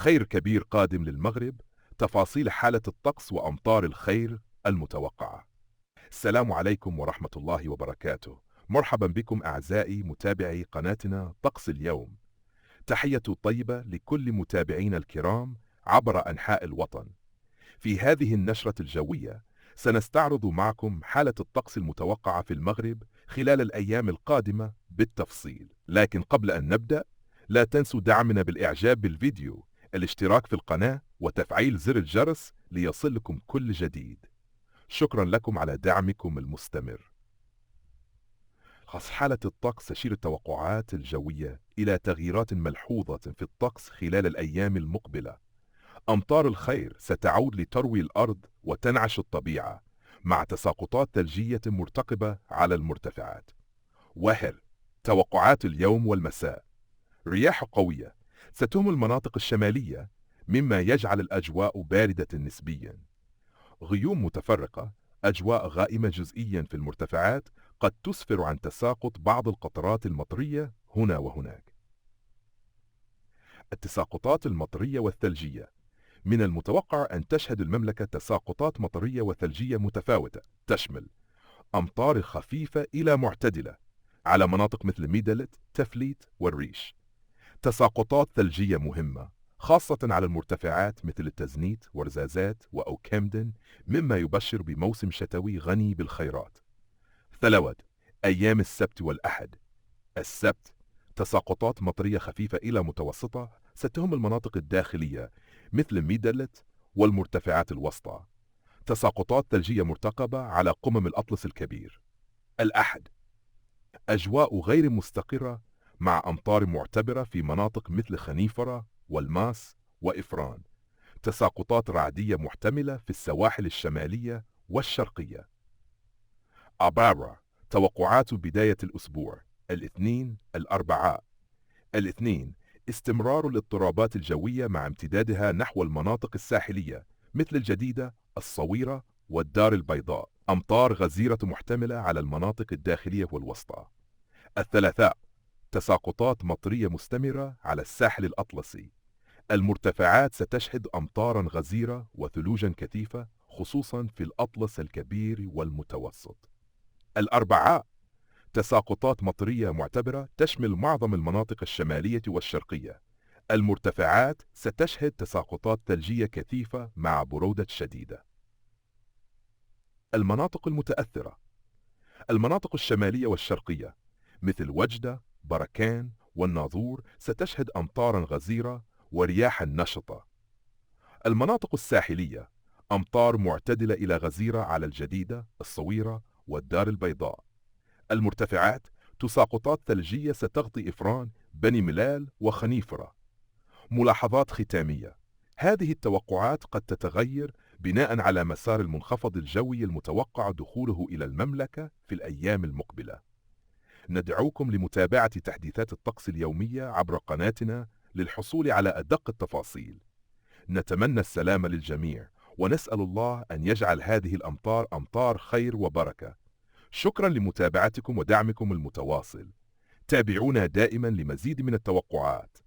خير كبير قادم للمغرب، تفاصيل حالة الطقس وأمطار الخير المتوقعة. السلام عليكم ورحمة الله وبركاته. مرحبا بكم أعزائي متابعي قناتنا طقس اليوم. تحية طيبة لكل متابعينا الكرام عبر أنحاء الوطن. في هذه النشرة الجوية سنستعرض معكم حالة الطقس المتوقعة في المغرب خلال الأيام القادمة بالتفصيل. لكن قبل أن نبدأ، لا تنسوا دعمنا بالإعجاب بالفيديو، الاشتراك في القناة وتفعيل زر الجرس ليصلكم كل جديد. شكرا لكم على دعمكم المستمر. حالة الطقس تشير التوقعات الجوية إلى تغييرات ملحوظة في الطقس خلال الأيام المقبلة. أمطار الخير ستعود لتروي الأرض وتنعش الطبيعة، مع تساقطات ثلجية مرتقبة على المرتفعات. توقعات اليوم والمساء: رياح قوية ستهم المناطق الشمالية، مما يجعل الأجواء باردة نسبيا. غيوم متفرقة، أجواء غائمة جزئيا في المرتفعات قد تسفر عن تساقط بعض القطرات المطرية هنا وهناك. التساقطات المطرية والثلجية: من المتوقع أن تشهد المملكة تساقطات مطرية وثلجية متفاوتة، تشمل أمطار خفيفة إلى معتدلة على مناطق مثل ميدلت، تفليت والريش. تساقطات ثلجية مهمة خاصة على المرتفعات مثل التزنيت ورزازات وأوكامدن، مما يبشر بموسم شتوي غني بالخيرات. ثلوج: أيام السبت والأحد. السبت: تساقطات مطرية خفيفة إلى متوسطة ستهم المناطق الداخلية مثل ميدلت والمرتفعات الوسطى. تساقطات ثلجية مرتقبة على قمم الأطلس الكبير. الأحد: أجواء غير مستقرة مع أمطار معتبرة في مناطق مثل خنيفرة والماس وإفران. تساقطات رعدية محتملة في السواحل الشمالية والشرقية. أبارا: توقعات بداية الأسبوع: الاثنين الأربعاء. الاثنين: استمرار الاضطرابات الجوية مع امتدادها نحو المناطق الساحلية مثل الجديدة، الصويرة والدار البيضاء. أمطار غزيرة محتملة على المناطق الداخلية والوسطى. الثلاثاء: تساقطات مطرية مستمرة على الساحل الأطلسي. المرتفعات ستشهد أمطارا غزيرة وثلوجا كثيفة خصوصا في الأطلس الكبير والمتوسط. الأربعاء: تساقطات مطرية معتبرة تشمل معظم المناطق الشمالية والشرقية. المرتفعات ستشهد تساقطات ثلجية كثيفة مع برودة شديدة. المناطق المتأثرة: المناطق الشمالية والشرقية مثل وجدة، بركان والناظور ستشهد أمطارا غزيرة ورياحا نشطة. المناطق الساحلية: أمطار معتدلة إلى غزيرة على الجديدة، الصويرة والدار البيضاء. المرتفعات: تساقطات ثلجية ستغطي إفران، بني ملال وخنيفرة. ملاحظات ختامية: هذه التوقعات قد تتغير بناء على مسار المنخفض الجوي المتوقع دخوله إلى المملكة في الأيام المقبلة. ندعوكم لمتابعة تحديثات الطقس اليومية عبر قناتنا للحصول على أدق التفاصيل. نتمنى السلام للجميع، ونسأل الله أن يجعل هذه الأمطار أمطار خير وبركة. شكرا لمتابعتكم ودعمكم المتواصل. تابعونا دائما لمزيد من التوقعات.